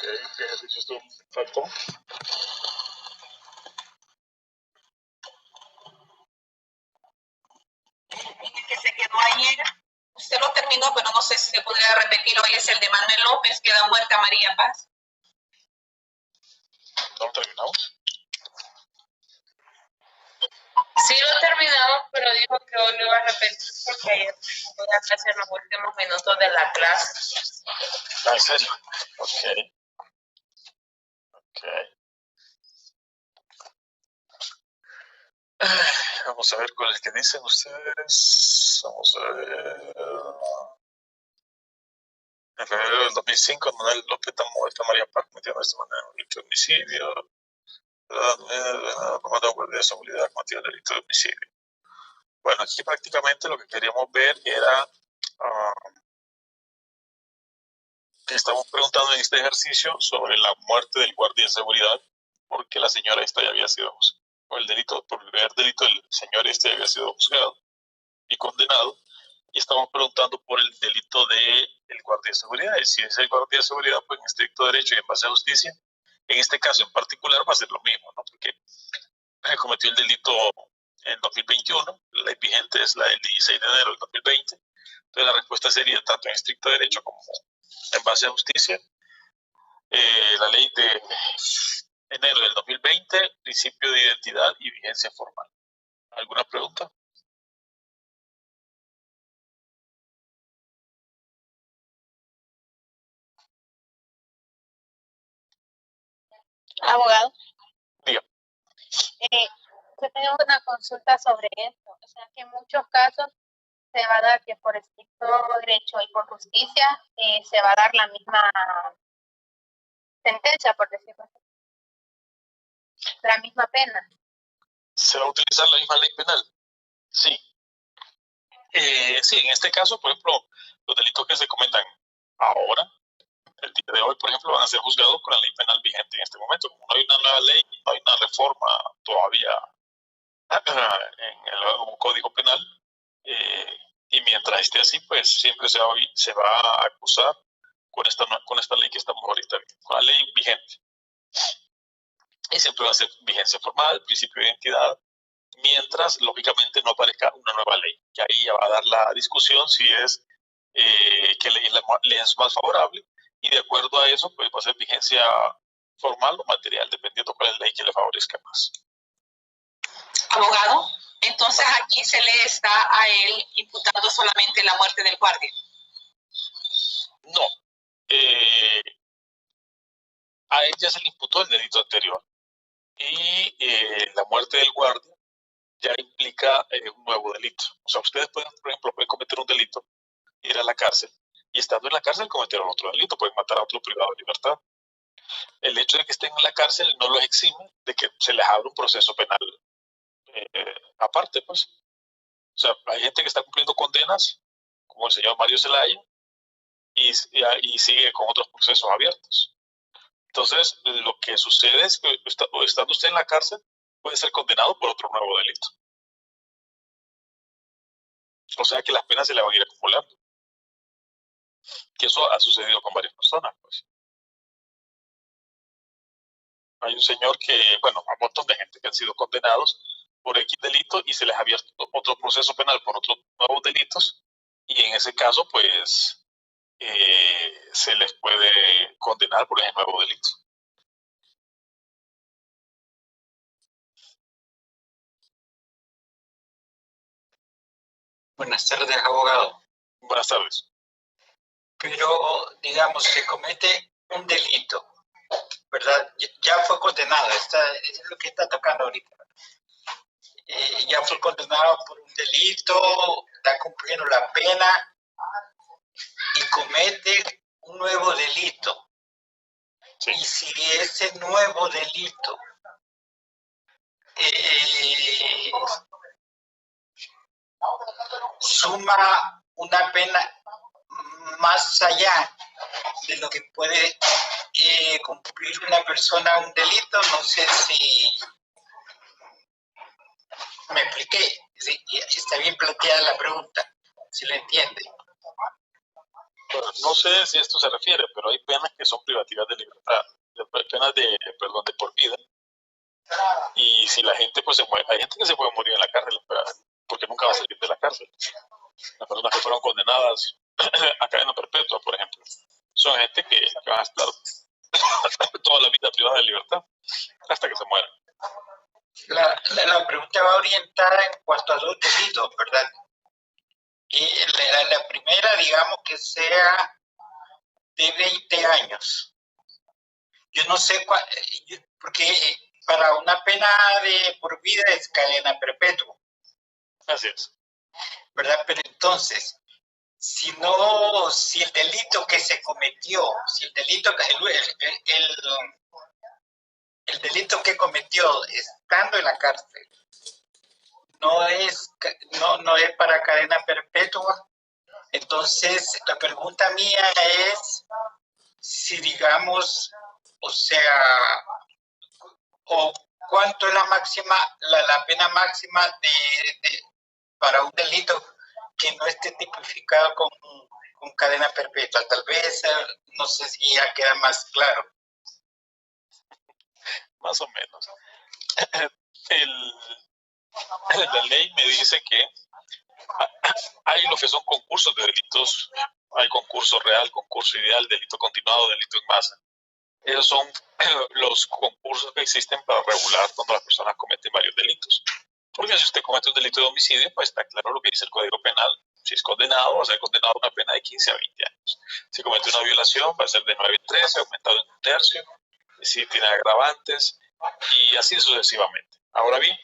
¿Qué ejercicio esto faltó? El que se quedó ayer, usted lo terminó, pero no sé si se podría repetir hoy, es el de Manuel López, que da muerte a María Paz. ¿No lo terminamos? Sí lo terminamos, pero dijo que hoy lo iba a repetir porque ayer voy a hacer los últimos minutos de la clase. Ah, ¿en serio? Ok. Vamos a ver cuál es el que dicen ustedes. Vamos a ver. En febrero del 2005, Manuel López muerto a María Paz metiendo de esta manera un delito de homicidio. Comando de guardia de seguridad cometió el delito de homicidio. Bueno, aquí prácticamente lo que queríamos ver era que estamos preguntando en este ejercicio sobre la muerte del guardia de seguridad, porque la señora esta ya había sido juzgada, por el primer delito del señor este había sido juzgado y condenado, y estamos preguntando por el delito del guardia de seguridad. Y si es el guardia de seguridad, pues en estricto derecho y en base a justicia, en este caso en particular va a ser lo mismo, ¿no? Porque cometió el delito en 2021, la ley vigente es la del 16 de enero del 2020, entonces la respuesta sería tanto en estricto derecho como en base a justicia. La ley de enero del 2020, principio de identidad y vigencia formal. ¿Alguna pregunta? Abogado. Diga. Yo tengo una consulta sobre esto. O sea, que en muchos casos se va a dar que por estricto derecho y por justicia se va a dar la misma sentencia, por decirlo así. La misma pena. ¿Se va a utilizar la misma ley penal? Sí. Sí, en este caso, por ejemplo, los delitos que se cometan ahora, el día de hoy, por ejemplo, van a ser juzgados con la ley penal vigente en este momento. Como no hay una nueva ley, no hay una reforma todavía en el Código Penal, y mientras esté así, pues siempre se va a acusar con esta ley que estamos ahorita, con la ley vigente. Y siempre va a ser vigencia formal, principio de identidad, mientras, lógicamente, no aparezca una nueva ley. Y ahí ya va a dar la discusión si es qué ley es más favorable, y de acuerdo a eso, pues va a ser vigencia formal o material, dependiendo cuál es la ley que le favorezca más. Abogado, entonces aquí se le está a él imputando solamente la muerte del guardia. No. A él ya se le imputó el delito anterior. Y la muerte del guardia ya implica un nuevo delito. O sea, ustedes pueden, por ejemplo, cometer un delito, ir a la cárcel, y estando en la cárcel cometer otro delito, pueden matar a otro privado de libertad. El hecho de que estén en la cárcel no los exime de que se les abra un proceso penal aparte, pues. O sea, hay gente que está cumpliendo condenas, como el señor Mario Zelaya, y sigue con otros procesos abiertos. Entonces, lo que sucede es que estando usted en la cárcel, puede ser condenado por otro nuevo delito. O sea que las penas se le van a ir acumulando. Que eso ha sucedido con varias personas, pues. Hay un señor que, bueno, un montón de gente que han sido condenados por X delito y se les ha abierto otro proceso penal por otros nuevos delitos, y en ese caso, pues, se les puede condenar por ese nuevo delito. Buenas tardes, abogado. Buenas tardes. Pero, digamos, se comete un delito, ¿verdad? Ya fue condenado, es lo que está tocando ahorita. Ya fue condenado por un delito, está cumpliendo la pena y comete un nuevo delito. Sí. Y si ese nuevo delito suma una pena más allá de lo que puede cumplir una persona un delito, no sé si me expliqué, sí, está bien planteada la pregunta, si la entiende. Bueno, no sé si esto se refiere, pero hay penas que son privativas de libertad, penas perdón, de por vida. Y si la gente pues se muere, hay gente que se puede morir en la cárcel, porque nunca va a salir de la cárcel. Las personas que fueron condenadas a cadena perpetua, por ejemplo, son gente que van a estar toda la vida privada de libertad hasta que se mueran. La pregunta va orientada en cuanto a dos delitos, ¿verdad? Y la primera, digamos que sea de 20 años. Yo no sé porque para una pena de por vida es cadena perpetua. Así es. ¿Verdad? Pero entonces, si el delito que se cometió, si el delito que cometió estando en la cárcel no es para cadena perpetua, entonces la pregunta mía es si digamos, o sea, o cuánto es la pena máxima para un delito que no esté tipificado con cadena perpetua. Tal vez, no sé si ya queda más claro. Más o menos. La ley me dice que hay lo que son concursos de delitos. Hay concurso real, concurso ideal, delito continuado, delito en masa. Esos son los concursos que existen para regular cuando las personas cometen varios delitos. Porque si usted comete un delito de homicidio, pues está claro lo que dice el Código Penal. Si es condenado, va a ser condenado a una pena de 15 a 20 años. Si comete una violación, va a ser de 9 a 13, aumentado en un tercio. Si tiene agravantes, y así sucesivamente. Ahora bien,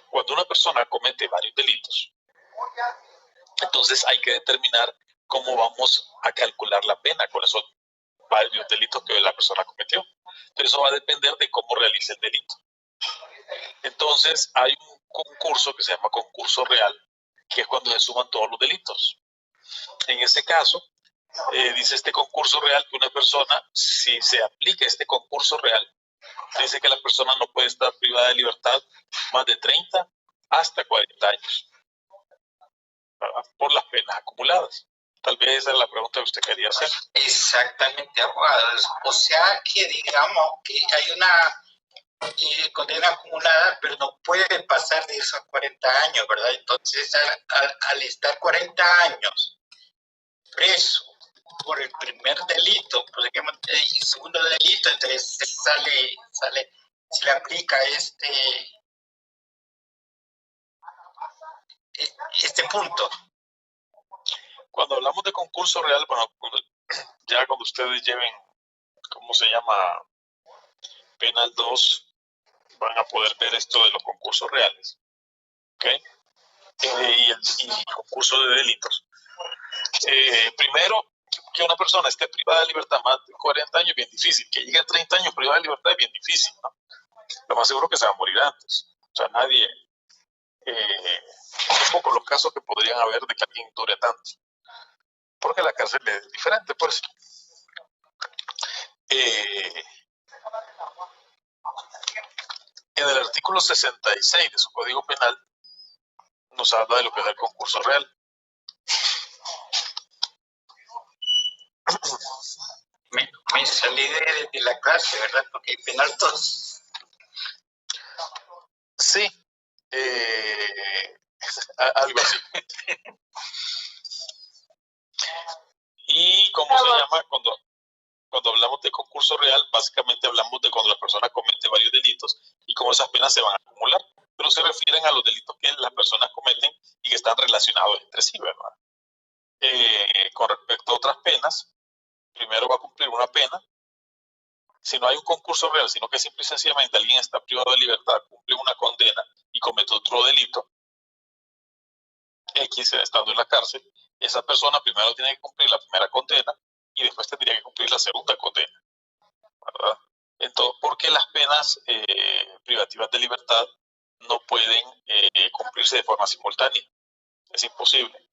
cuando una persona comete varios delitos, entonces hay que determinar cómo vamos a calcular la pena con esos varios delitos que la persona cometió. Pero eso va a depender de cómo realice el delito. Entonces hay un concurso que se llama concurso real, que es cuando se suman todos los delitos. En ese caso, dice este concurso real que una persona, si se aplica este concurso real, dice que la persona no puede estar privada de libertad más de 30 hasta 40 años, ¿verdad? Por las penas acumuladas. Tal vez esa es la pregunta que usted quería hacer. Exactamente, abogado. O sea que digamos que hay una condena acumulada, pero no puede pasar de esos 40 años, ¿verdad? Entonces, al estar 40 años preso por el primer delito, por ejemplo, y segundo delito, entonces se le aplica este punto. Cuando hablamos de concurso real, bueno, ya cuando ustedes lleven, ¿cómo se llama? Penal 2, van a poder ver esto de los concursos reales. ¿Ok? Y el concurso de delitos. Primero, que una persona esté privada de libertad más de 40 años es bien difícil. Que llegue a 30 años privada de libertad es bien difícil, ¿no? Lo más seguro que se va a morir antes. O sea, nadie... son pocos los casos que podrían haber de que alguien dure tanto. Porque la cárcel es diferente, pues. En el artículo 66 de su Código Penal nos habla de lo que es el concurso real. Me salí de la clase, ¿verdad? Porque hay penal 2. Sí, algo así. ¿Y cómo se llama? Cuando hablamos de concurso real, básicamente hablamos de cuando la persona comete varios delitos y cómo esas penas se van a acumular, pero se refieren a los delitos que las personas cometen y que están relacionados entre sí, ¿verdad? Con respecto a otras penas, primero va a cumplir una pena. Si no hay un concurso real, sino que simple y sencillamente alguien está privado de libertad, cumple una condena y comete otro delito, X, estando en la cárcel, esa persona primero tiene que cumplir la primera condena y después tendría que cumplir la segunda condena, ¿verdad? Entonces, porque las penas privativas de libertad no pueden cumplirse de forma simultánea. Es imposible.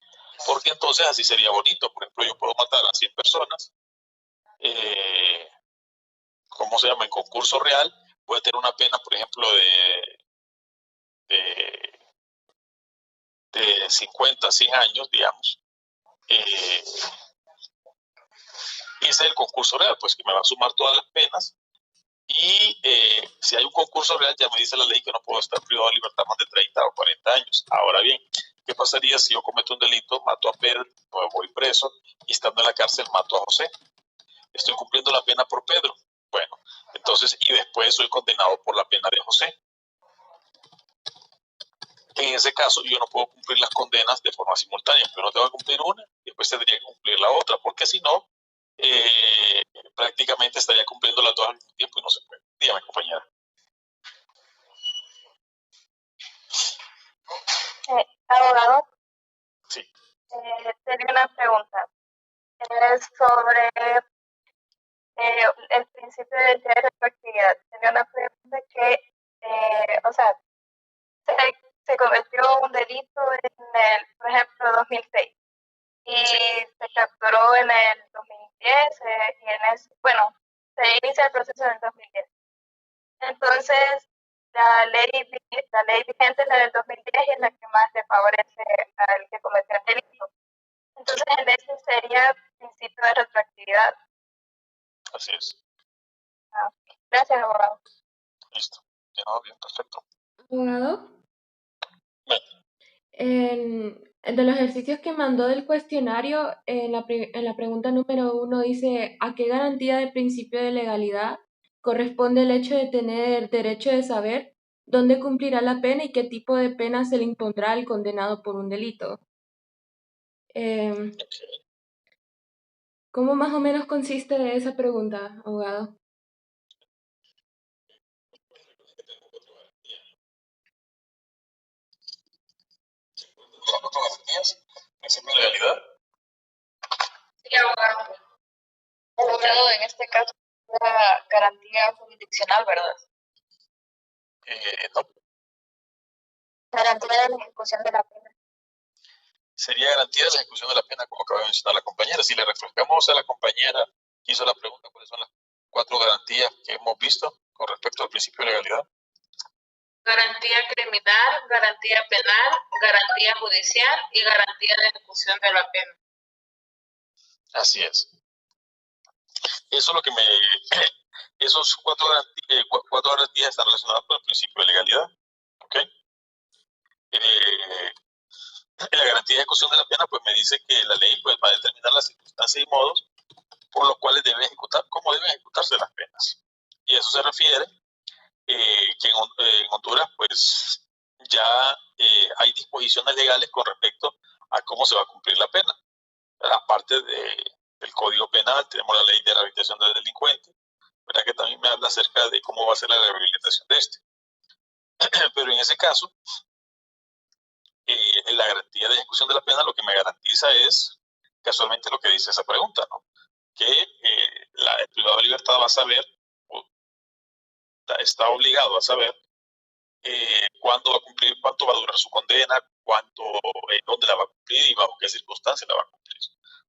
Porque entonces así sería bonito. Por ejemplo, yo puedo matar a 100 personas. ¿Cómo se llama? En concurso real puede tener una pena, por ejemplo, de 50 a 100 años, digamos. Ese es el concurso real, pues que me va a sumar todas las penas. Y si hay un concurso real, ya me dice la ley que no puedo estar privado de libertad más de 30 o 40 años. Ahora bien, ¿qué pasaría si yo cometo un delito, mato a Pedro, me voy preso y estando en la cárcel mato a José? Estoy cumpliendo la pena por Pedro. Bueno, entonces, y después soy condenado por la pena de José. En ese caso, yo no puedo cumplir las condenas de forma simultánea. Yo no tengo que cumplir una y después tendría que cumplir la otra, porque si no, prácticamente estaría cumpliendo las dos al mismo tiempo y no se puede. Dígame, compañera. Abogado. Sí. Tenía una pregunta. Es sobre el principio de retroactividad. Tenía una pregunta que, o sea, se cometió un delito en el, por ejemplo, 2006 y se capturó en el 2010 y en ese, bueno, se inicia el proceso en el 2010. Entonces, la ley vigente es la del 2010 y es la que más le favorece al que cometió el delito. Entonces, en ese sería principio de retroactividad. Así es. Gracias, abogado. Listo. Ya, bien, perfecto. Abogado, Bueno. de los ejercicios que mandó del cuestionario, en la pregunta número 1 dice, ¿a qué garantía de principio de legalidad corresponde el hecho de tener derecho de saber dónde cumplirá la pena y qué tipo de pena se le impondrá al condenado por un delito? ¿Cómo más o menos consiste esa pregunta, abogado? ¿Principio de legalidad? Sí, abogado. Abogado, en este caso, la garantía jurisdiccional, ¿verdad? No. Garantía de la ejecución de la pena. Sería garantía de la ejecución de la pena, como acaba de mencionar la compañera. Si le refrescamos a la compañera que hizo la pregunta, ¿cuáles son las 4 garantías que hemos visto con respecto al principio de legalidad? Garantía criminal, garantía penal, garantía judicial y garantía de ejecución de la pena. Así es. Eso es lo que me... Esos 4 garantías están relacionadas con el principio de legalidad. ¿Ok? La garantía de ejecución de la pena, pues me dice que la ley pues, va a determinar las circunstancias y modos por los cuales debe ejecutar, cómo deben ejecutarse las penas. Y eso se refiere que en Honduras, pues ya hay disposiciones legales con respecto a cómo se va a cumplir la pena. Aparte del Código Penal, tenemos la Ley de Rehabilitación del Delincuente, ¿verdad? Que también me habla acerca de cómo va a ser la rehabilitación de este. Pero en ese caso, la garantía de ejecución de la pena lo que me garantiza es casualmente lo que dice esa pregunta, ¿no? Que el privado de libertad va a saber, o está obligado a saber cuándo va a cumplir, cuánto va a durar su condena, dónde la va a cumplir y bajo qué circunstancias la va a cumplir.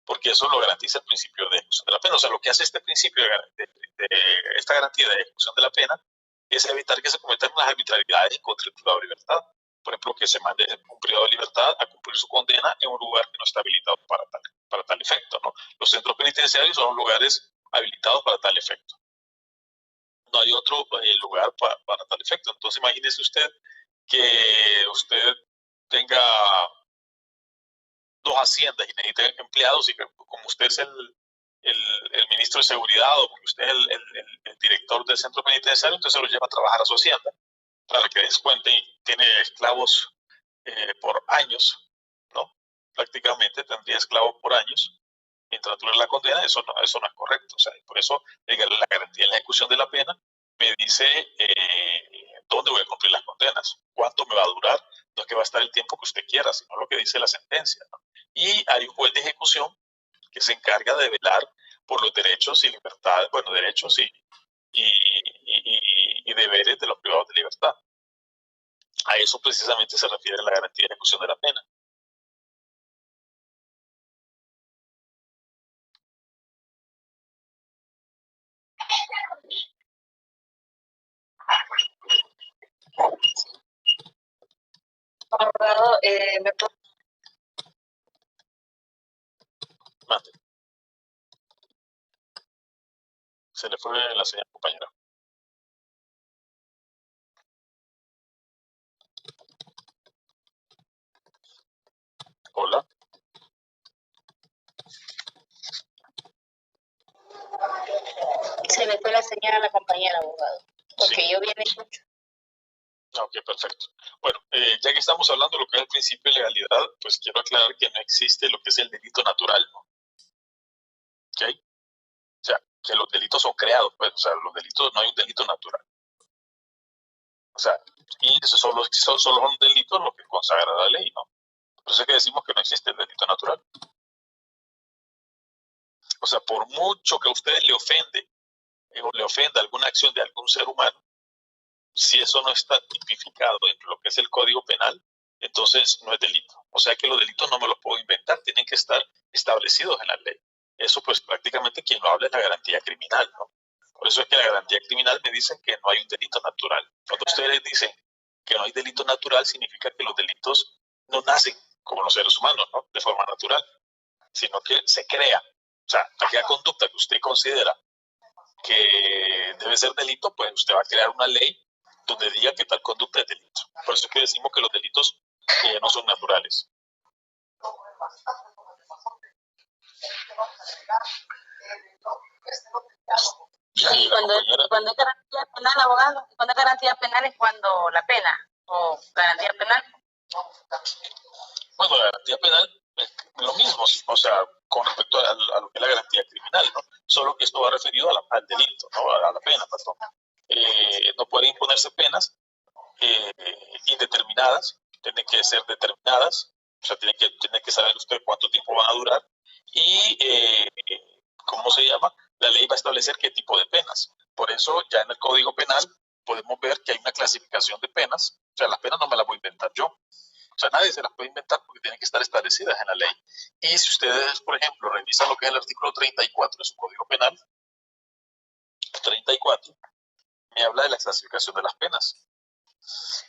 Porque eso lo garantiza el principio de ejecución de la pena. O sea, lo que hace este principio esta garantía de ejecución de la pena es evitar que se cometan las arbitrariedades contra el privado de libertad. Por ejemplo, que se mande un privado de libertad a cumplir su condena en un lugar que no está habilitado para tal efecto, ¿no? Los centros penitenciarios son lugares habilitados para tal efecto. No hay otro lugar para tal efecto. Entonces, imagínese usted que usted tenga 2 haciendas y necesita empleados y que como usted es el ministro de seguridad o como usted es el director del centro penitenciario, usted se lo lleva a trabajar a su hacienda para que descuente y tiene esclavos por años, ¿no? Prácticamente tendría esclavos por años. Mientras dure la condena, eso no es correcto. O sea, por eso la garantía en la ejecución de la pena me dice dónde voy a cumplir las condenas, cuánto me va a durar, no es que va a estar el tiempo que usted quiera, sino lo que dice la sentencia, ¿no? Y hay un juez de ejecución que se encarga de velar por los derechos y libertades, bueno, derechos y deberes de los privados de libertad. A eso precisamente se refiere la garantía de ejecución de la pena. Abogado, Mande. Se le fue la señal, compañera. Hola. Se le fue la señal a la compañera, abogado, porque Sí. yo bien escucho. Ok, perfecto. Bueno, ya que estamos hablando de lo que es el principio de legalidad, pues quiero aclarar que no existe lo que es el delito natural, ¿no? ¿Ok? O sea, que los delitos son creados, pues, o sea, los delitos, no hay un delito natural. O sea, y eso solo son delitos lo que consagra la ley, ¿no? Por eso es que decimos que no existe el delito natural. O sea, por mucho que a usted le ofenda alguna acción de algún ser humano, si eso no está tipificado dentro de lo que es el Código Penal, entonces no es delito. O sea que los delitos no me los puedo inventar, tienen que estar establecidos en la ley. Eso pues prácticamente quien lo habla es la garantía criminal, ¿no? Por eso es que la garantía criminal me dicen que no hay un delito natural. Cuando ustedes dicen que no hay delito natural, significa que los delitos no nacen como los seres humanos, ¿no? De forma natural, sino que se crea. O sea, aquella conducta que usted considera que debe ser delito, pues usted va a crear una ley donde diga que tal conducta es delito. Por eso es que decimos que los delitos no son naturales. Y cuando es garantía penal, abogado, cuando es garantía penal es cuando la pena, o garantía penal. Bueno, la garantía penal es lo mismo, o sea, con respecto a lo que es la garantía criminal, ¿no? Solo que esto va referido al delito, ¿no? A la pena, perdón. No pueden imponerse penas indeterminadas, tienen que ser determinadas, o sea, tiene que saber usted cuánto tiempo van a durar y, ¿cómo se llama? La ley va a establecer qué tipo de penas. Por eso ya en el Código Penal podemos ver que hay una clasificación de penas, o sea, las penas no me las voy a inventar yo. O sea, nadie se las puede inventar porque tienen que estar establecidas en la ley. Y si ustedes, por ejemplo, revisan lo que es el artículo 34 de su Código Penal, 34, me habla de la clasificación de las penas.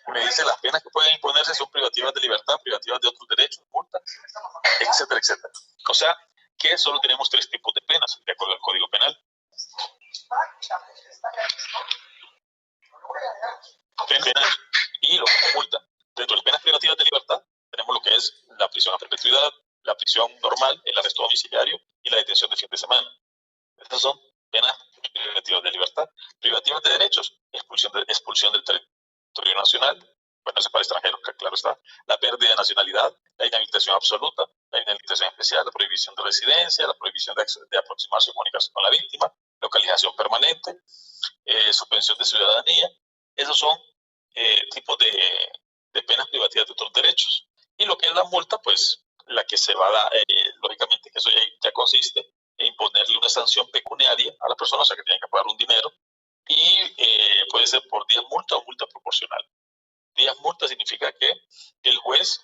Me dice las penas que pueden imponerse son privativas de libertad, privativas de otros derechos, multas, etcétera, etcétera. O sea, que solo tenemos 3 tipos de penas, de acuerdo al Código Penal. Penas y lo que es multa. Dentro de las penas privativas de libertad tenemos lo que es la prisión a perpetuidad, la prisión normal, el arresto domiciliario y la detención de fin de semana. Estas son penas privativas de libertad. Privativas de derechos, expulsión del territorio nacional, bueno, eso para extranjeros, claro está, la pérdida de nacionalidad, la inhabilitación absoluta, la inhabilitación especial, la prohibición de residencia, la prohibición de aproximarse o comunicarse con la víctima, localización permanente, suspensión de ciudadanía. Esos son tipos de penas privativas de otros derechos. Y lo que es la multa, pues la que se va a dar, lógicamente que eso ya consiste en imponerle una sanción pecuniaria a la persona, o sea que tienen que pagar un dinero, y puede ser por 10 multa o multa proporcional. 10 multa significa que el juez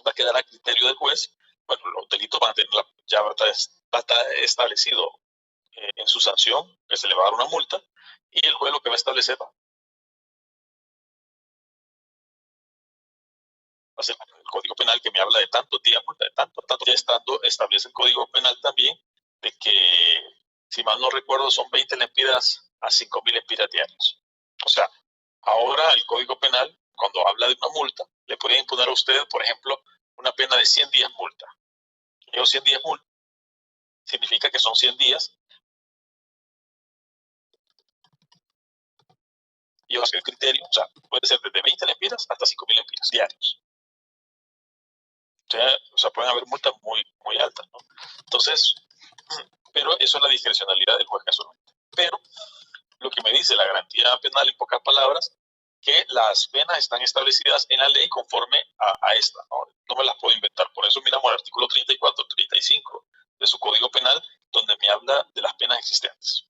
va a quedar a criterio del juez, bueno, los delitos van a tener ya va a estar establecido en su sanción, que se le va a dar una multa, y el juez lo que va a establecer va a ser el Código Penal que me habla de tantos días, multa de tanto, ya estando, establece el Código Penal también de que, si mal no recuerdo, son 20 lempiras a 5.000 lempiras diarias. O sea, ahora el Código Penal, cuando habla de una multa, le puede imponer a usted, por ejemplo, una pena de 100 días multa. Y esos 100 días multa significa que son 100 días y va a ser el criterio, o sea, puede ser desde 20 lempiras hasta 5.000 lempiras diarios. O sea, pueden haber multas muy, muy altas, ¿no? Entonces, pero eso es la discrecionalidad del juez casualmente. Pero lo que me dice la garantía penal, en pocas palabras, que las penas están establecidas en la ley conforme a esta, ¿no? No me las puedo inventar. Por eso miramos el artículo 34, 35 de su Código Penal, donde me habla de las penas existentes.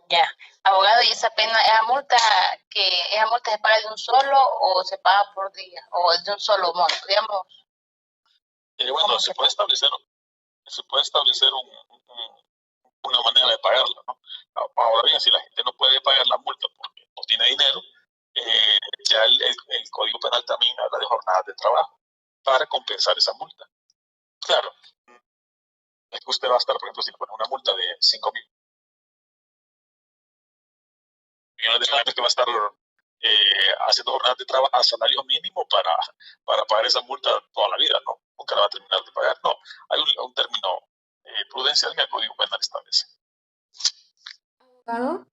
Ya, abogado, ¿y esa pena, esa multa se paga de un solo o se paga por día o es de un solo monto, digamos? Bueno, se puede establecer una manera de pagarla, ¿no? Ahora bien, si la gente no puede pagar la multa porque no tiene dinero, ya el Código Penal también habla de jornadas de trabajo para compensar esa multa. Claro, usted va a estar, por ejemplo, si le ponen una multa de 5 millones de dólares, que va a estar haciendo jornadas de trabajo a salario mínimo para pagar esa multa toda la vida, ¿no? Nunca la va a terminar de pagar, no. Hay un término prudencial que el Código Penal establece. Abogado,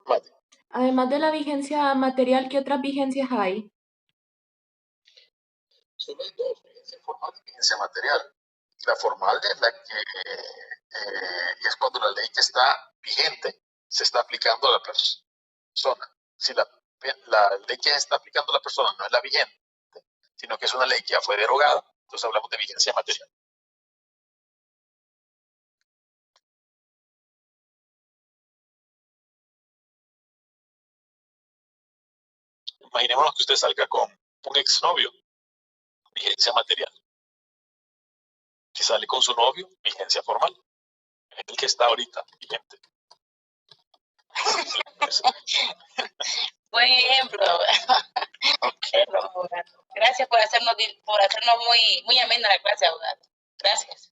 Vale. además de la vigencia material, ¿qué otras vigencias hay? Solo hay dos, vigencia formal y vigencia material. La formal es la que es cuando la ley que está vigente se está aplicando a la persona. Si la ley que se está aplicando a la persona no es la vigente, sino que es una ley que ya fue derogada, entonces hablamos de vigencia material. Imaginémonos que usted salga con un exnovio, vigencia material. Si sale con su novio, vigencia formal. Es el que está ahorita vigente. Buen ejemplo. Gracias por hacernos muy amena la clase, abogado. Gracias.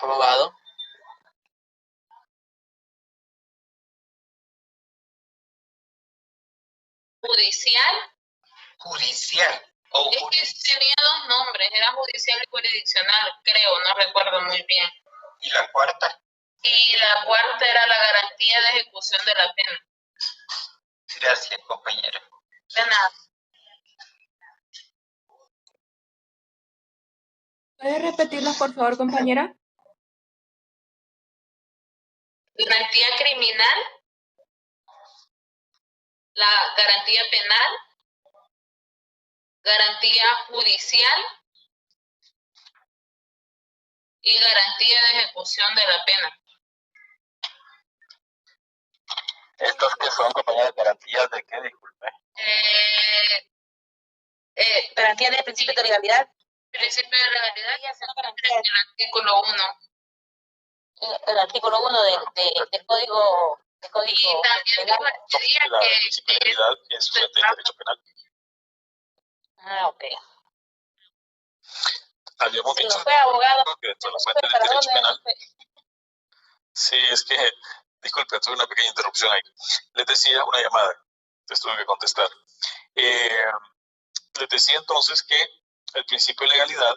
Abogado. Judicial. Judicial. Es que tenía dos nombres, era judicial y jurisdiccional, creo, no recuerdo muy bien. ¿Y la cuarta? Y la cuarta era la garantía de ejecución de la pena. Gracias, compañera. De nada. ¿Puede repetirlas, por favor, compañera? Garantía criminal, la garantía penal, garantía judicial y garantía de ejecución de la pena. ¿Estos que son, compañeras, garantías de qué? Disculpe. Garantía de principio de legalidad. Principio de legalidad y hacer garantía del artículo 1. El artículo 1 del código. Y también la principio de legalidad es fuente del derecho penal. Ah, ok. Habíamos dicho fue abogado que dentro de la fuente del derecho penal. Sí, es que, disculpe, tuve una pequeña interrupción ahí. Les decía una llamada, les tuve que contestar. Les decía entonces que el principio de legalidad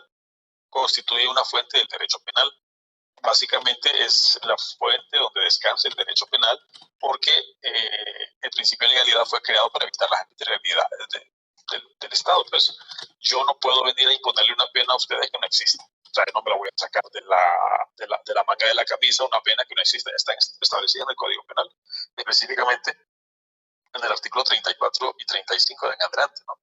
constituye una fuente del derecho penal. Básicamente es la fuente donde descansa el derecho penal, porque el principio de legalidad fue creado para evitar las arbitrariedades del Estado. Pues yo no puedo venir a imponerle una pena a ustedes que no existe. O sea, no me la voy a sacar de la manga de la camisa una pena que no existe. Está establecida en el Código Penal, específicamente en el artículo 34 y 35 de en adelante, ¿no?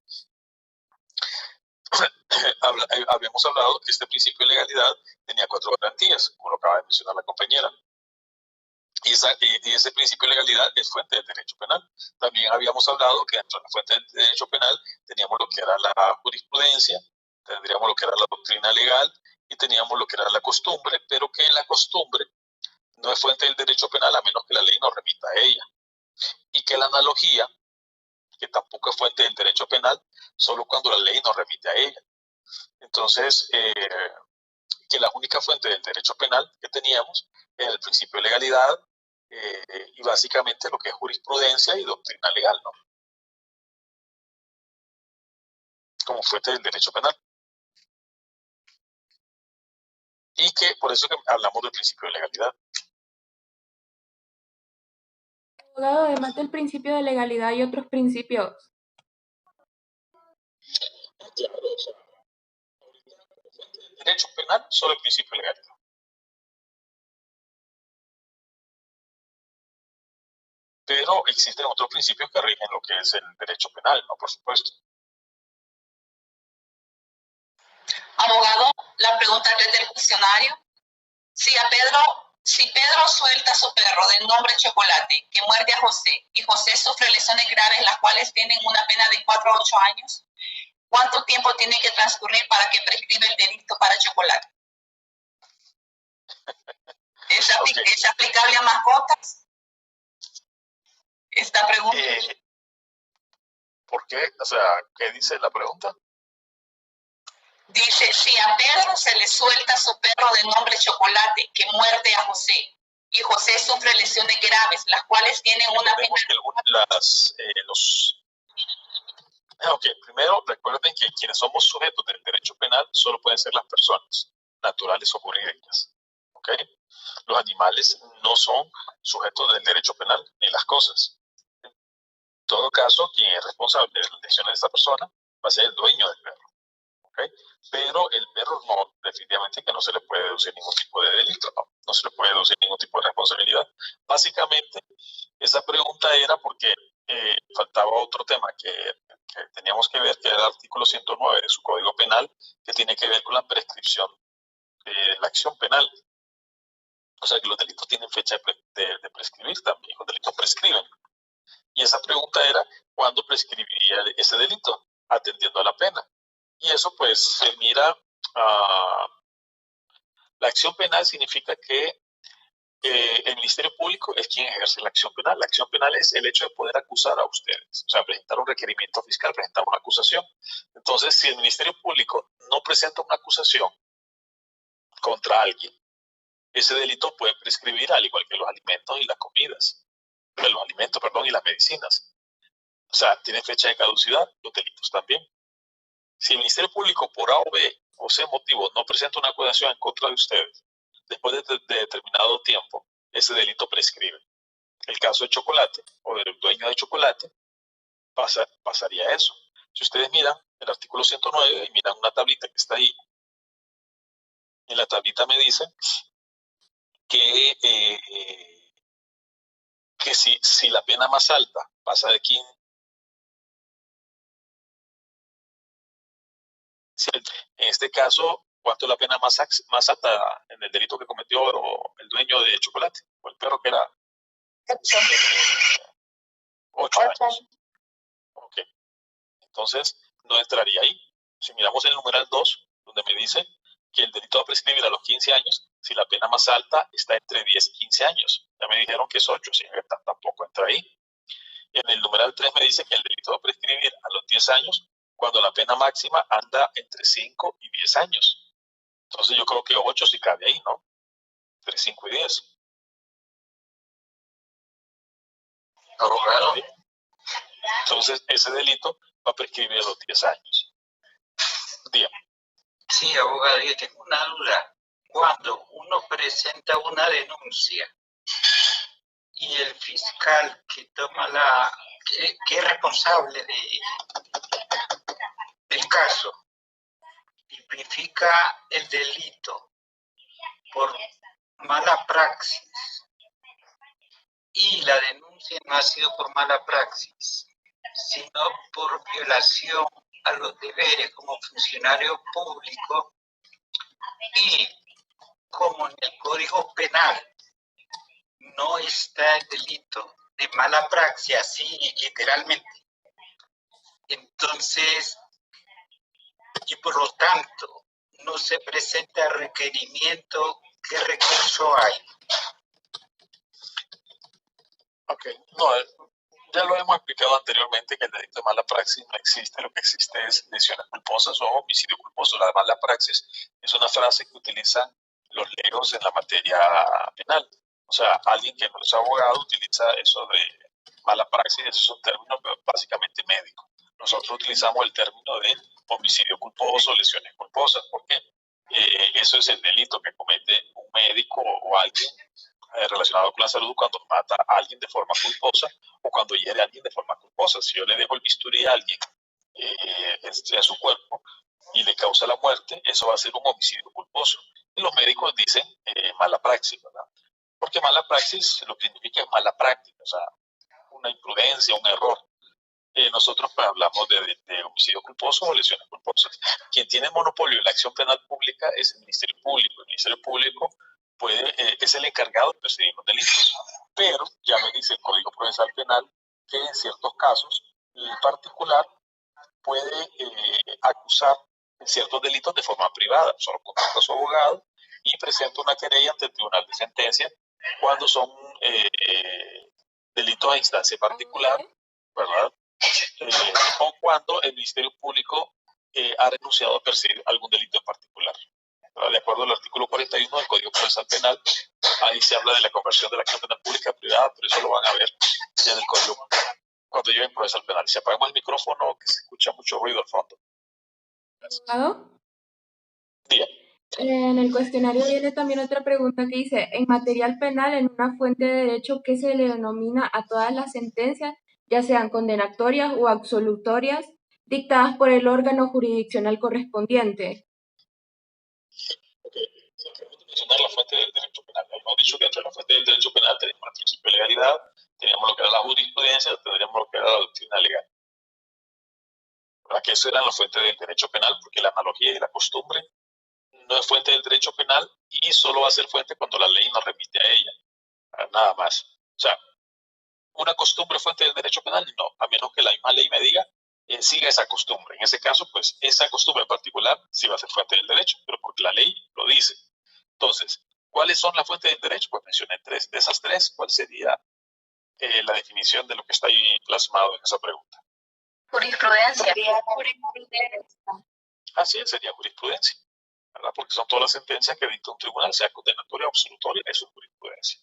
Habíamos hablado que este principio de legalidad tenía 4 garantías, como lo acaba de mencionar la compañera. Y ese principio de legalidad es fuente del derecho penal. También habíamos hablado que dentro de la fuente del derecho penal teníamos lo que era la jurisprudencia, tendríamos lo que era la doctrina legal y teníamos lo que era la costumbre, pero que la costumbre no es fuente del derecho penal a menos que la ley nos remita a ella. Y que la analogía, que tampoco es fuente del derecho penal, solo cuando la ley nos remite a ella. Entonces, que la única fuente del derecho penal que teníamos era el principio de legalidad y básicamente lo que es jurisprudencia y doctrina legal, ¿no? Como fuente del derecho penal. Y que por eso que hablamos del principio de legalidad. Abogado, además del principio de legalidad, ¿hay otros principios? Claro, o sea, el derecho penal, solo el principio de legalidad. Pero existen otros principios que rigen lo que es el derecho penal, ¿no? Por supuesto. Abogado, la pregunta 3 del cuestionario. Si a Pedro Si Pedro suelta a su perro de nombre Chocolate, que muerde a José, y José sufre lesiones graves, las cuales tienen una pena de 4 a 8 años, ¿cuánto tiempo tiene que transcurrir para que prescriba el delito para Chocolate? ¿Es aplicable a mascotas? Esta pregunta. ¿Por qué? O sea, ¿qué dice la pregunta? Dice, si a Pedro se le suelta a su perro de nombre Chocolate, que muerde a José, y José sufre lesiones graves, las cuales tienen una pena. Primero recuerden que quienes somos sujetos del derecho penal solo pueden ser las personas naturales o jurídicas. ¿Okay? Los animales no son sujetos del derecho penal, ni las cosas. En todo caso, quien es responsable de las lesiones de esta persona va a ser el dueño del perro. ¿Okay? Pero el perro no, definitivamente que no se le puede deducir ningún tipo de delito, no se le puede deducir ningún tipo de responsabilidad. Básicamente, esa pregunta era porque faltaba otro tema que teníamos que ver, que era el artículo 109 de su Código Penal, que tiene que ver con la prescripción de la acción penal. O sea que los delitos tienen fecha de prescribir también, los delitos prescriben. Y esa pregunta era, ¿cuándo prescribiría ese delito? Atendiendo a la pena. Y eso pues se mira, la acción penal significa que el Ministerio Público es quien ejerce la acción penal. La acción penal es el hecho de poder acusar a ustedes, o sea, presentar un requerimiento fiscal, presentar una acusación. Entonces, si el Ministerio Público no presenta una acusación contra alguien, ese delito puede prescribir, al igual que los alimentos y las comidas, los alimentos, perdón, y las medicinas. O sea, tiene fecha de caducidad, los delitos también. Si el Ministerio Público por A o B o C motivo no presenta una acusación en contra de ustedes, después de determinado tiempo, ese delito prescribe. El caso de Chocolate o del dueño de Chocolate pasaría eso. Si ustedes miran el artículo 109 y miran una tablita que está ahí, en la tablita me dice que si la pena más alta pasa de 15, en este caso, ¿cuánto es la pena más alta en el delito que cometió el dueño de Chocolate? O el perro que era 8 años. Ok. Entonces, no entraría ahí. Si miramos el numeral 2, donde me dice que el delito va a prescribir a los 15 años, si la pena más alta está entre 10 y 15 años. Ya me dijeron que es 8, sí, tampoco entra ahí. En el numeral 3 me dice que el delito va a prescribir a los 10 años cuando la pena máxima anda entre 5 y 10 años. Entonces yo creo que 8 sí cabe ahí, ¿no? Entre 5 y 10. Abogado. Entonces ese delito va a prescribir a los 10 años. Dígame. Sí, abogado, yo tengo una duda. Cuando uno presenta una denuncia y el fiscal que toma que es responsable del caso, tipifica el delito por mala praxis y la denuncia no ha sido por mala praxis, sino por violación a los deberes como funcionario público, y como en el Código Penal no está el delito de mala praxis, así literalmente, entonces, y por lo tanto no se presenta requerimiento, ¿qué recurso hay? Ok, no, ya lo hemos explicado anteriormente que el delito de mala praxis no existe, lo que existe es lesiones culposas o homicidio culposo. La mala praxis es una frase que utilizan los legos en la materia penal. O sea, alguien que no es abogado utiliza eso de mala praxis, eso es un término básicamente médico. Nosotros utilizamos el término de homicidio culposo, lesiones culposas, porque eso es el delito que comete un médico o alguien relacionado con la salud cuando mata a alguien de forma culposa o cuando hiere a alguien de forma culposa. Si yo le dejo el bisturí a alguien en su cuerpo y le causa la muerte, eso va a ser un homicidio culposo. Y los médicos dicen mala praxis, ¿verdad? Porque mala praxis lo que significa es mala práctica, o sea, una imprudencia, un error. Nosotros pues, hablamos de homicidio culposo o lesiones culposas. Quien tiene monopolio en la acción penal pública es el Ministerio Público. El Ministerio Público es el encargado de perseguir los delitos. Pero ya me dice el Código Procesal Penal que en ciertos casos el particular puede acusar en ciertos delitos de forma privada, solo contacta a su abogado y presenta una querella ante el Tribunal de Sentencia cuando son delitos a instancia particular, ¿verdad? O cuando el Ministerio Público ha renunciado a perseguir algún delito en particular. De acuerdo al artículo 41 del Código Procesal Penal, ahí se habla de la conversión de la acción penal pública a privada, pero eso lo van a ver ya en el Código cuando lleven Procesal Penal. Si apagamos el micrófono, que se escucha mucho ruido al fondo. ¿Abogado? Diga. En el cuestionario viene también otra pregunta que dice, en material penal, en una fuente de derecho, ¿qué se le denomina a todas las sentencias, ya sean condenatorias o absolutorias, dictadas por el órgano jurisdiccional correspondiente? Okay. Mencionar la fuente del derecho penal. Hemos dicho que entre la fuente del derecho penal tenemos el principio de legalidad, teníamos lo que era la jurisprudencia, tendríamos lo que era la doctrina legal. ¿Verdad? Que eso era la fuente del derecho penal, porque la analogía y la costumbre no es fuente del derecho penal y solo va a ser fuente cuando la ley nos remite a ella. Nada más. O sea, una costumbre fuente del derecho penal, no, a menos que la misma ley me diga siga esa costumbre. En ese caso, pues esa costumbre en particular sí va a ser fuente del derecho, pero porque la ley lo dice. Entonces, ¿cuáles son las fuentes del derecho? Pues mencioné tres. De esas tres, ¿cuál sería la definición de lo que está ahí plasmado en esa pregunta? Jurisprudencia. Así es, sería jurisprudencia, ¿verdad? Porque son todas las sentencias que dicta un tribunal, sea condenatoria o absolutoria, eso es jurisprudencia.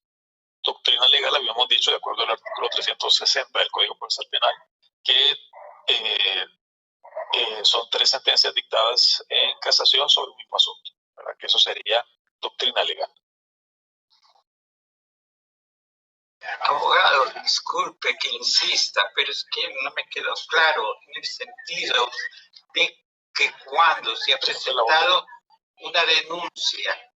Doctrina legal, habíamos dicho, de acuerdo al artículo 360 del Código Procesal Penal, que son tres sentencias dictadas en casación sobre un mismo asunto, ¿verdad? Que eso sería doctrina legal. Abogado, disculpe que insista, pero es que no me quedó claro en el sentido de que cuando se ha presentado una denuncia,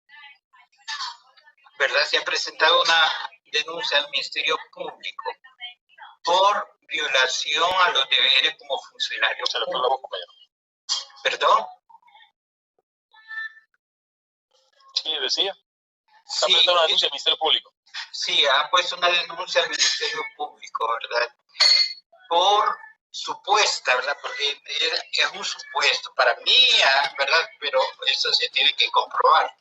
¿verdad? Se ha presentado una denuncia al Ministerio Público por violación a los deberes como funcionario público. ¿Perdón? Sí, decía. Sí, presentado una denuncia al Ministerio Público. Sí, ha puesto una denuncia al Ministerio Público, ¿verdad? Por supuesta, ¿verdad? Porque es un supuesto para mí, ¿verdad? Pero eso se tiene que comprobar.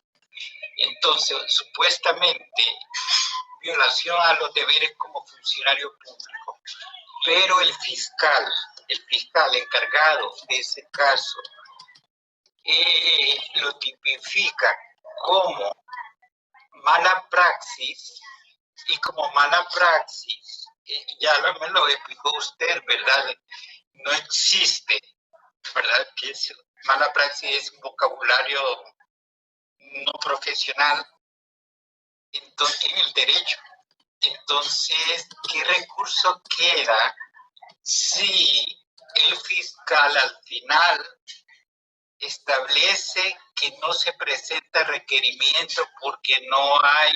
Entonces, supuestamente, violación a los deberes como funcionario público. Pero el fiscal encargado de ese caso, lo tipifica como mala praxis, y como mala praxis, ya me lo explicó usted, ¿verdad? No existe, ¿verdad? Que mala praxis es un vocabulario no profesional en el derecho. Entonces, ¿qué recurso queda si el fiscal al final establece que no se presenta requerimiento porque no hay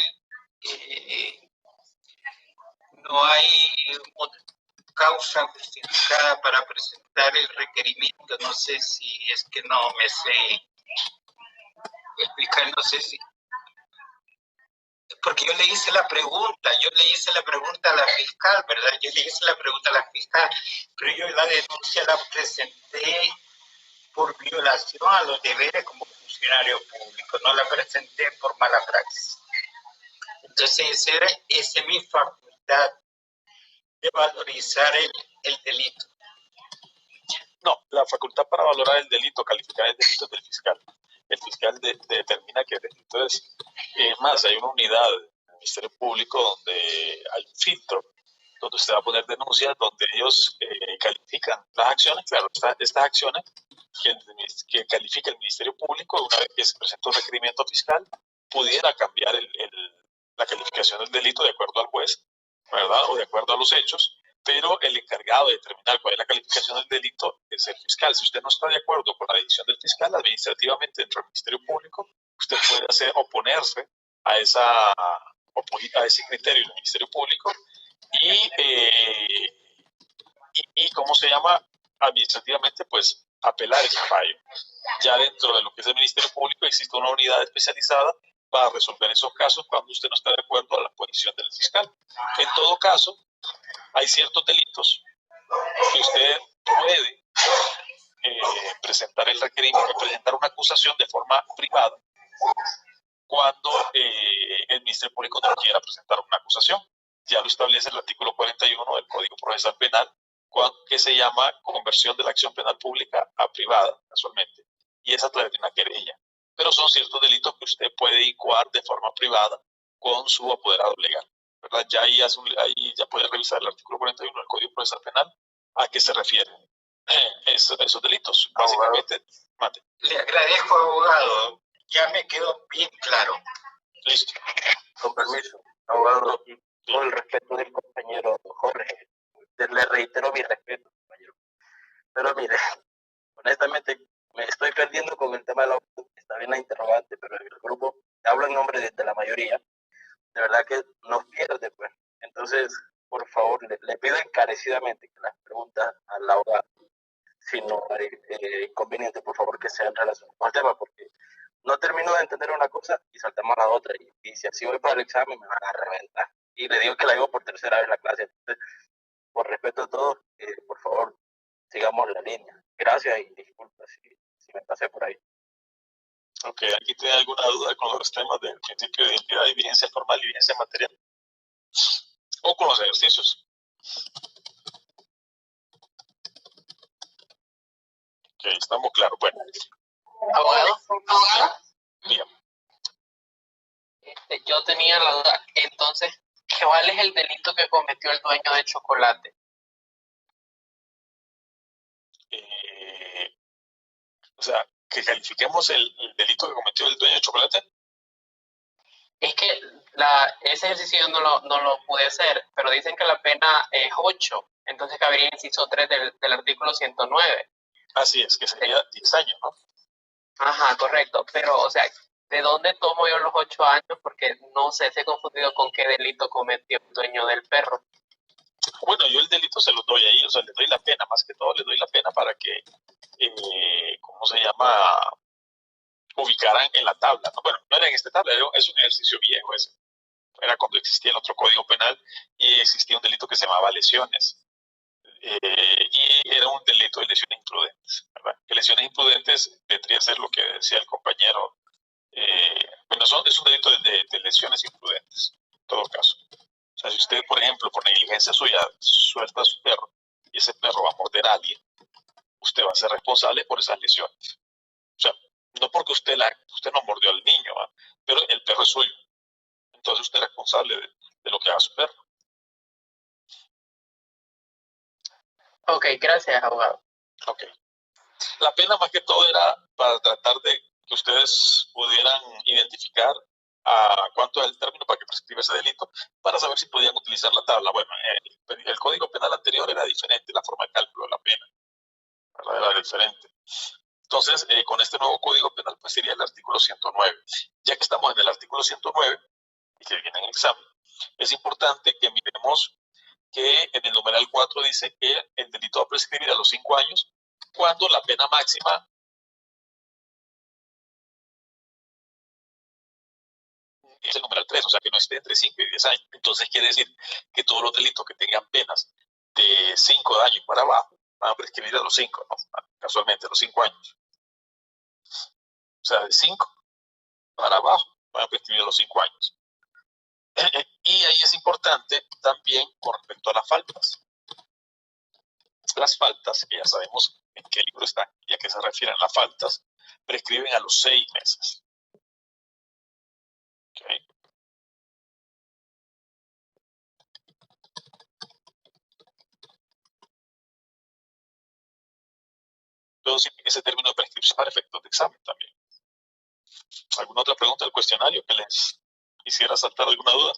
causa justificada para presentar el requerimiento? No sé si es que no me sé explicar, no sé si... Porque yo le hice la pregunta a la fiscal, ¿verdad? Yo le hice la pregunta a la fiscal, pero yo la denuncia la presenté por violación a los deberes como funcionario público, no la presenté por mala praxis. Entonces, esa es mi facultad de valorizar el delito. No, la facultad para valorar el delito, calificar el delito es del fiscal. El fiscal determina que el delito es. Más, hay una unidad del Ministerio Público donde hay un filtro, donde usted va a poner denuncias, donde ellos califican las acciones. Claro, estas acciones que califica el Ministerio Público, una vez que se presenta un requerimiento fiscal, pudiera cambiar la calificación del delito de acuerdo al juez, ¿verdad? O de acuerdo a los hechos, pero el encargado de determinar cuál es la calificación del delito es el fiscal. Si usted no está de acuerdo con la decisión del fiscal, administrativamente dentro del Ministerio Público, usted puede oponerse a ese criterio del Ministerio Público y ¿cómo se llama? Administrativamente, pues, apelar ese fallo. Ya dentro de lo que es el Ministerio Público existe una unidad especializada para resolver esos casos cuando usted no está de acuerdo a la posición del fiscal. En todo caso, hay ciertos delitos que usted puede presentar el requerimiento, presentar una acusación de forma privada cuando el Ministerio Público no quiera presentar una acusación. Ya lo establece el artículo 41 del Código Procesal Penal, que se llama conversión de la acción penal pública a privada, casualmente, y es a través de una querella. Pero son ciertos delitos que usted puede incoar de forma privada con su apoderado legal, ¿verdad? Ya ahí ya puede revisar el artículo 41 del Código Procesal Penal a qué se refieren esos delitos. Básicamente, mate. Le agradezco, abogado. Ya me quedó bien claro. Listo. Con permiso, abogado, y con el respeto del compañero Jorge, le reitero mi respeto, compañero. Pero mire, honestamente, me estoy perdiendo con el tema de la está bien la interrogante, pero el grupo, hablo en nombre de la mayoría, de verdad que nos pierde, pues. Entonces, por favor, le pido encarecidamente que las preguntas a la abogada, si no hay inconveniente, por favor, que sean relacionadas con el tema, porque no termino de entender una cosa y saltamos a la otra. Y si así voy para el examen, me van a reventar. Y le digo que la llevo por tercera vez la clase. Entonces, por respeto a todos, por favor, sigamos la línea. Gracias y disculpa si me pasé por ahí. Ok, ¿aquí tiene alguna duda con los temas del principio de identidad, evidencia formal y evidencia material? O con los ejercicios. Ok, estamos claros. Bueno. ¿Abogado? Bien. Yo tenía la duda. Entonces, ¿cuál es el delito que cometió el dueño de chocolate? O sea, que califiquemos el delito que cometió el dueño de chocolate. Es que ese ejercicio yo no lo pude hacer, pero dicen que la pena es 8, entonces cabería inciso 3 del artículo 109. Así es, que sería 10 años, ¿no? Ajá, correcto, pero, o sea, ¿de dónde tomo yo los 8 años? Porque no sé, se he confundido con qué delito cometió el dueño del perro. Bueno, yo el delito se lo doy ahí, o sea, le doy la pena, más que todo le doy la pena para que, ¿cómo se llama?, ubicaran en la tabla. No, bueno, no era en esta tabla, es un ejercicio viejo ese. Era cuando existía el otro código penal y existía un delito que se llamaba lesiones. Y era un delito de lesiones imprudentes, ¿verdad? Que lesiones imprudentes vendría a ser lo que decía el compañero. Bueno, es un delito de lesiones imprudentes, en todo caso. O sea, si usted, por ejemplo, por negligencia suya, suelta a su perro y ese perro va a morder a alguien, usted va a ser responsable por esas lesiones. O sea, no porque usted no mordió al niño, ¿eh? Pero el perro es suyo. Entonces usted es responsable de lo que haga su perro. Ok, gracias, abogado. Ok. La pena más que todo era para tratar de que ustedes pudieran identificar a cuánto es el término para que prescriba ese delito, para saber si podían utilizar la tabla. Bueno, el código penal anterior era diferente, la forma de cálculo de la pena, ¿verdad? Era diferente. Entonces, con este nuevo código penal, pues sería el artículo 109. Ya que estamos en el artículo 109, y que viene en el examen, es importante que miremos que en el numeral 4 dice que el delito va a prescribir a los 5 años cuando la pena máxima es el numeral 3, o sea que no esté entre 5 y 10 años. Entonces quiere decir que todos los delitos que tengan penas de 5 años para abajo van a prescribir a los 5, ¿no? Casualmente a los 5 años. O sea, de 5 para abajo van a prescribir a los 5 años. Y ahí es importante también con respecto a las faltas. Las faltas, que ya sabemos en qué libro están y a qué se refieren las faltas, prescriben a los 6 meses. Okay. Entonces, ese término de prescripción para efectos de examen también. ¿Alguna otra pregunta del cuestionario que les quisiera saltar alguna duda?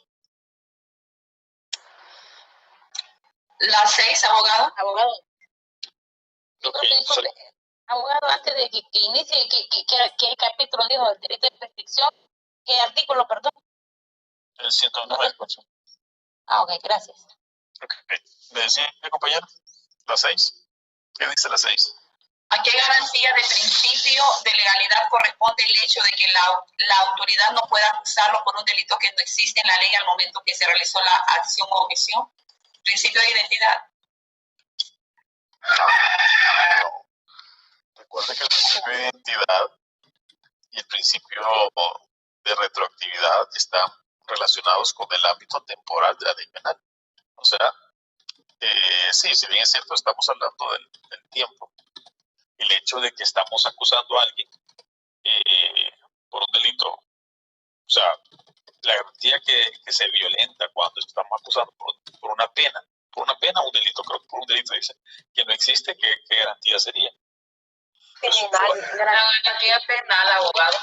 La 6, abogado. Abogado. Okay, Abogado, antes de que inicie, ¿qué capítulo dijo? El delito de prescripción. ¿Qué artículo, perdón? el 109. Ok, gracias. Okay. ¿Me decía, compañero? ¿La 6? ¿Qué dice la 6? ¿A qué garantía de principio de legalidad corresponde el hecho de que la autoridad no pueda acusarlo por un delito que no existe en la ley al momento que se realizó la acción o omisión? Principio de identidad. No. Recuerden que el principio de identidad y el principio de retroactividad están relacionados con el ámbito temporal de la ley penal. O sea, sí, si bien es cierto, estamos hablando del tiempo. El hecho de que estamos acusando a alguien por un delito, o sea, la garantía que se violenta cuando estamos acusando por una pena, un delito, creo que por un delito dice, que no existe, ¿qué garantía sería? Criminal, garantía penal, abogado.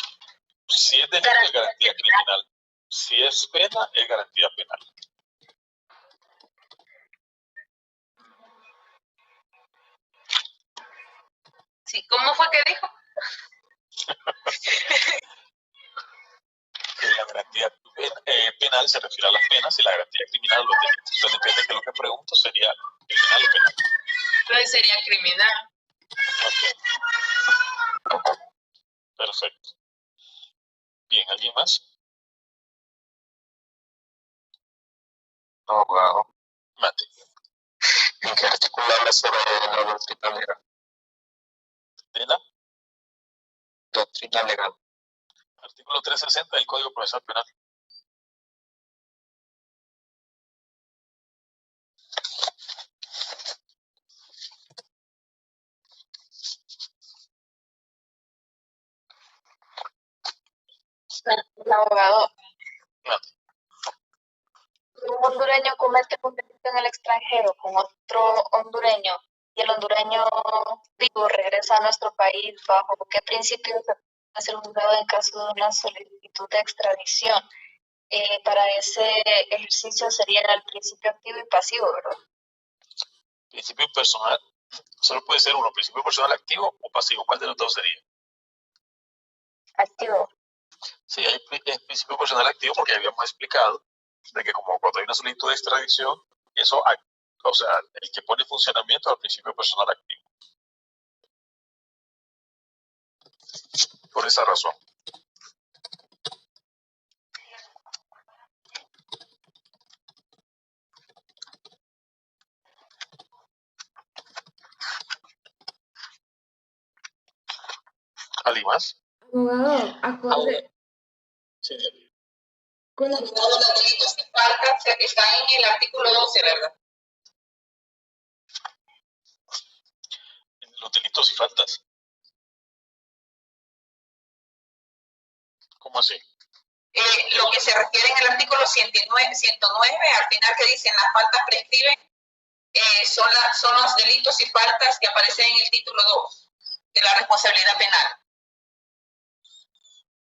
Si es delito, es garantía criminal. Si es pena, es garantía penal. Sí, ¿cómo fue que dijo? La garantía penal se refiere a las penas y la garantía criminal a los delitos. Entonces depende de lo que pregunto, sería criminal o penal. Entonces sería criminal. Ok. Perfecto. Bien, ¿alguien más? No, abogado. Mate. ¿En qué artículo habla sobre la doctrina legal? ¿De la? Doctrina legal. Artículo 360 del Código Procesal Penal. El abogado. Mate. Un hondureño comete un delito en el extranjero con otro hondureño y el hondureño vivo regresa a nuestro país, ¿bajo qué principios se puede ser juzgado en caso de una solicitud de extradición? Para ese ejercicio sería el principio activo y pasivo, ¿verdad? Principio personal, solo puede ser uno, principio personal activo o pasivo. ¿Cuál de los dos sería? Activo. Sí, hay principio personal activo porque habíamos explicado de que como cuando hay una solicitud de extradición, eso, o sea, el que pone en funcionamiento es el principio personal activo. Por esa razón. ¿Alguien más? Abogado, acorde. Sí, Con la... Los delitos y faltas están en el artículo 12, ¿verdad? los delitos y faltas. ¿Cómo así? Lo que se refiere en el artículo 109, al final que dicen las faltas prescriben, son los delitos y faltas que aparecen en el título 2 de la responsabilidad penal.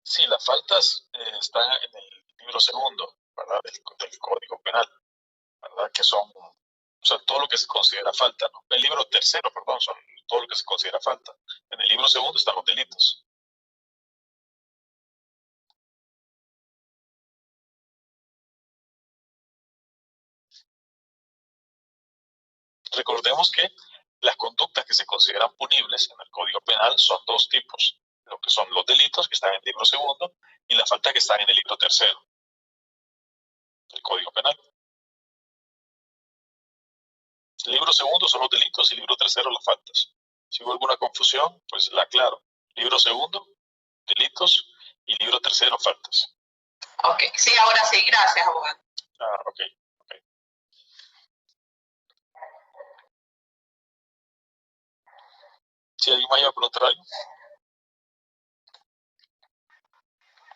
Sí, las faltas están en el libro segundo, ¿verdad? Del Código Penal, ¿verdad? Que son, o sea, todo lo que se considera falta, ¿no? El libro tercero, perdón, son todo lo que se considera falta. En el libro segundo están los delitos. Recordemos que las conductas que se consideran punibles en el Código Penal son dos tipos, lo que son los delitos que están en el libro segundo y las faltas que están en el libro tercero del Código Penal. El libro segundo son los delitos y el libro tercero las faltas. Si hubo alguna confusión, pues la aclaro. Libro segundo, delitos, y libro tercero, faltas. Ok, sí, ahora sí, gracias, abogado. Ah, ok. Si alguien más iba a preguntar algo.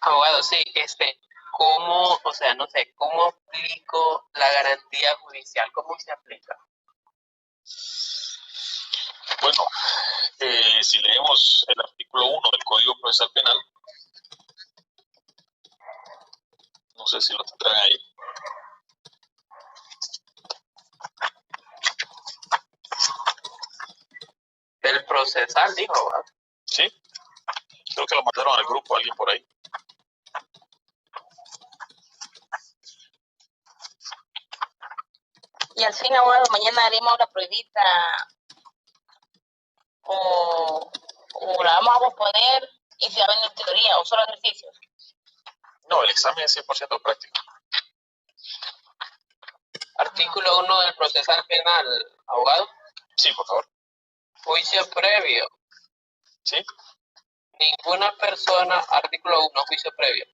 Abogado, sí, ¿cómo, o sea, no sé, cómo aplico la garantía judicial? ¿Cómo se aplica? Bueno, si leemos el artículo 1 del Código Procesal Penal, no sé si lo tendrán ahí. Del procesal, dijo, abogado. Sí, creo que lo mandaron al grupo, alguien por ahí. Y al fin, abogado, mañana haremos la pruebita o la vamos a posponer y se va a venir teoría o solo ejercicios? No, el examen es 100% práctico. Artículo 1 del procesal penal, abogado. Sí, por favor. Juicio previo. ¿Sí? Ninguna persona, artículo 1, juicio previo.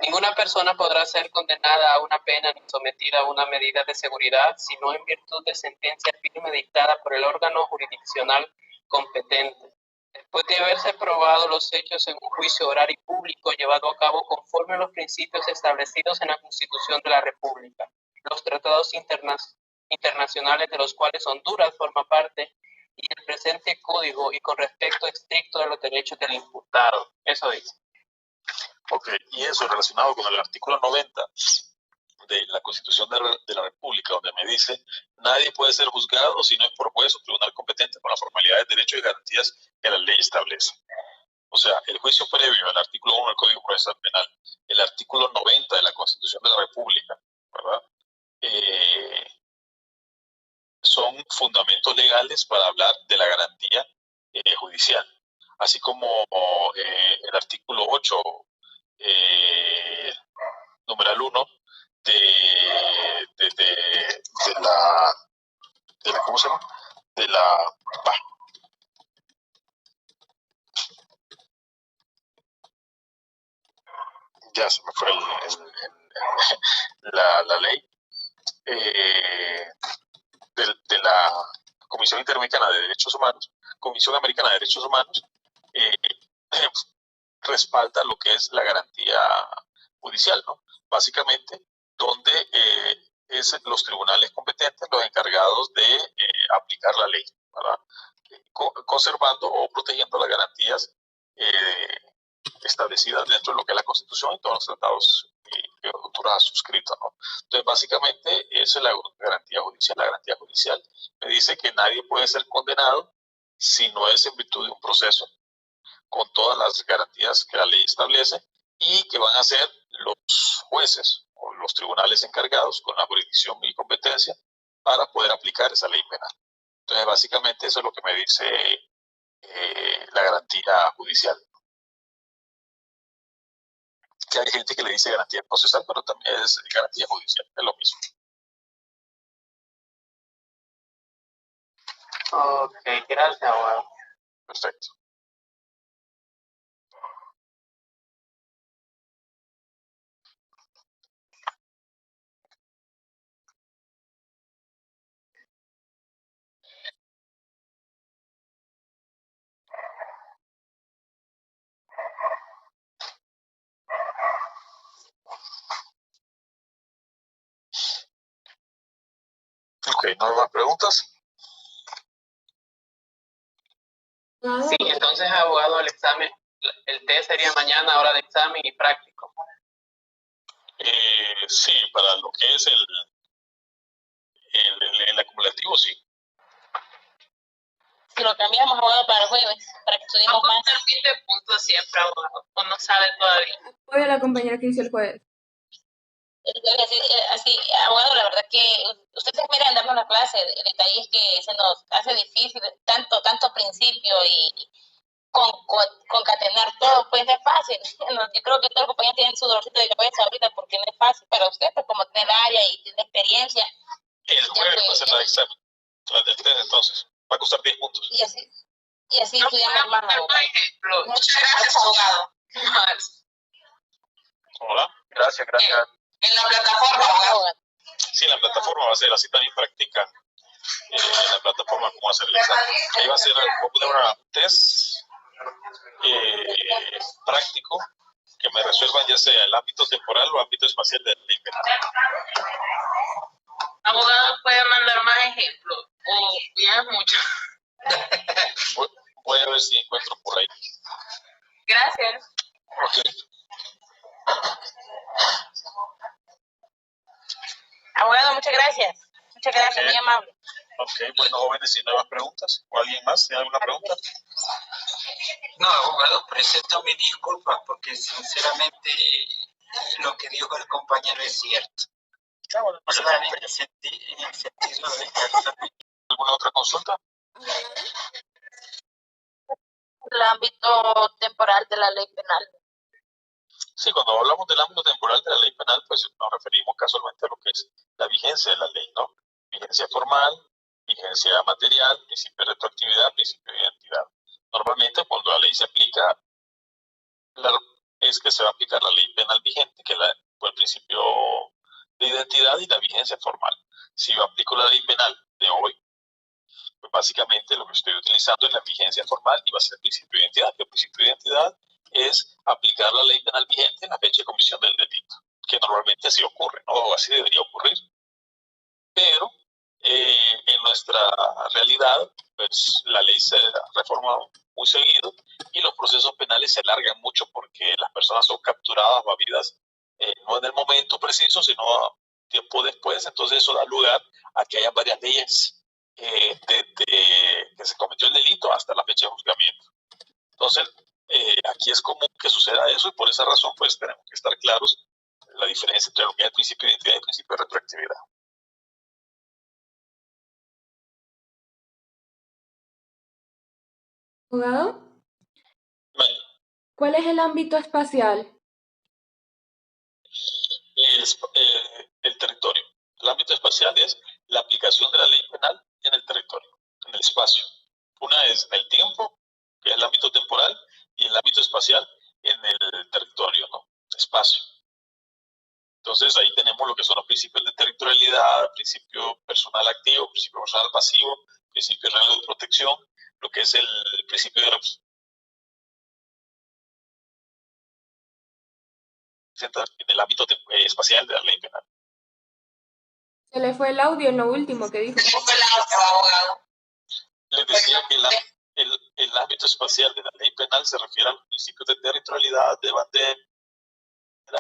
Ninguna persona podrá ser condenada a una pena ni sometida a una medida de seguridad, sino en virtud de sentencia firme dictada por el órgano jurisdiccional competente, después de haberse probado los hechos en un juicio oral y público llevado a cabo conforme a los principios establecidos en la Constitución de la República, los tratados internacionales de los cuales Honduras forma parte y el presente código, y con respecto estricto de los derechos del imputado. Eso dice. Ok, y eso relacionado con el artículo 90 de la Constitución de la República, donde me dice, nadie puede ser juzgado si no es por juez o tribunal competente con las formalidades, derechos y garantías que la ley establece. O sea, el juicio previo al artículo 1 del Código Procesal Penal, el artículo 90 de la Constitución de la República, ¿verdad? Son fundamentos legales para hablar de la garantía judicial, así como el artículo 8, numeral 1 de la ¿cómo se llama? De la ya se me fue la ley de la Comisión Interamericana de Derechos Humanos, Comisión Americana de Derechos Humanos, respalda lo que es la garantía judicial, ¿no? Básicamente, donde es los tribunales competentes los encargados de aplicar la ley, ¿verdad? Conservando o protegiendo las garantías establecidas dentro de lo que es la Constitución y todos los tratados que Honduras ha suscrito, ¿no? Entonces, básicamente, esa es la garantía judicial. La garantía judicial me dice que nadie puede ser condenado si no es en virtud de un proceso con todas las garantías que la ley establece y que van a ser los jueces o los tribunales encargados con la jurisdicción y competencia para poder aplicar esa ley penal. Entonces, básicamente, eso es lo que me dice la garantía judicial. Que hay gente que le dice garantía procesal, pero también es garantía judicial, es lo mismo. Ok, gracias, abogado. Perfecto. Ok, ¿no hay más preguntas? Sí, entonces, abogado, el examen, el test sería mañana, hora de examen y práctico. Sí, para lo que es el acumulativo, sí. Si lo cambiamos, abogado, para el jueves, para que estudiemos más. ¿Cuántos puntos siempre, abogado? ¿O no sabe todavía? Voy a la compañera que hizo el jueves. Así, abogado, la verdad que usted se mira en darnos la clase, el detalle es que se nos hace difícil tanto principio y concatenar todo, pues no es fácil. Yo creo que todos los compañeros tienen su dolorcito de cabeza ahorita porque no es fácil para usted, pues como tiene el área y tiene experiencia. El jueves va a ser la examen, la del test, entonces, va a costar 10 puntos. Y así estudiamos más, abogado. Muchas gracias, abogado. Hola. Gracias. En la plataforma, abogado. Sí, en la plataforma va a ser así, también practica en la plataforma cómo hacer el examen. Ahí va a ser, voy a poner un test práctico que me resuelvan ya sea el ámbito temporal o ámbito espacial del ley penal. Abogado, ¿puede mandar más ejemplos? O ya es mucho. Voy a ver si encuentro por ahí. Gracias. Ok. Abogado, muchas gracias. Muchas gracias, Ok. muy amable. Ok, bueno, jóvenes, ¿y nuevas preguntas? ¿O alguien más tiene alguna pregunta? No, abogado, presento mis disculpas porque sinceramente lo que dijo el compañero es cierto. Bueno, pues, ¿Verdad? En el sentido de que ¿alguna otra consulta? ámbito temporal de la ley penal. Sí, cuando hablamos del ámbito temporal de la ley penal, pues nos referimos casualmente a lo que es la vigencia de la ley, ¿no? Vigencia formal, vigencia material, principio de retroactividad, principio de identidad. Normalmente cuando la ley se aplica, claro, es que se va a aplicar la ley penal vigente, que es el principio de identidad y la vigencia formal. Si yo aplico la ley penal de hoy, pues básicamente lo que estoy utilizando es la vigencia formal y va a ser el principio de identidad, que el principio de identidad es aplicar la ley penal vigente en la fecha de comisión del delito, que normalmente así ocurre, ¿no? O así debería ocurrir. Pero en nuestra realidad, pues la ley se reforma muy seguido y los procesos penales se alargan mucho porque las personas son capturadas o habidas no en el momento preciso, sino tiempo después. Entonces eso da lugar a que haya varias leyes desde que se cometió el delito hasta la fecha de juzgamiento. Entonces, aquí es común que suceda eso y por esa razón pues tenemos que estar claros la diferencia entre lo que es el principio de identidad y el principio de retroactividad. Abogado, Bueno, ¿cuál es el ámbito espacial? es el territorio. El ámbito espacial es la aplicación de la ley penal en el territorio, en el espacio. Una es en el tiempo, que es el ámbito temporal, y el ámbito espacial en el territorio, ¿no? Espacio. Entonces ahí tenemos lo que son los principios de territorialidad, principio personal activo, principio personal pasivo, principio real de protección, lo que es el principio de representación en el ámbito espacial de la ley penal. Se le fue el audio en lo último que dijo. ¿Cómo fue el audio, abogado? Les decía que el ámbito espacial de la ley penal se refiere a los principios de territorialidad, de bandera,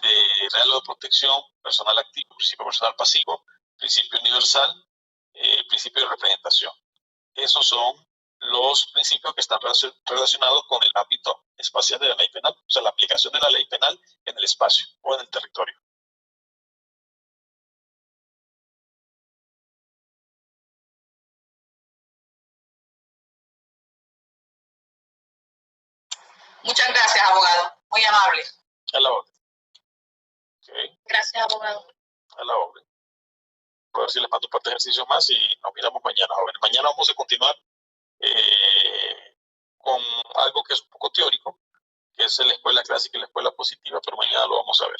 de real de protección, personal activo, principio personal pasivo, principio universal, principio de representación. Esos son los principios que están relacionados con el ámbito espacial de la ley penal, o sea, la aplicación de la ley penal en el espacio o en el territorio. Muchas gracias, abogado. Muy amable. A la orden. Okay. Gracias, abogado. A la orden. A ver si les mando un par de ejercicios más y nos miramos mañana, jóvenes. Mañana vamos a continuar con algo que es un poco teórico, que es la escuela clásica y la escuela positiva, pero mañana lo vamos a ver.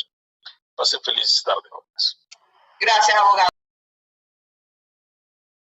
Pasen felices tardes, jóvenes. Gracias, abogado.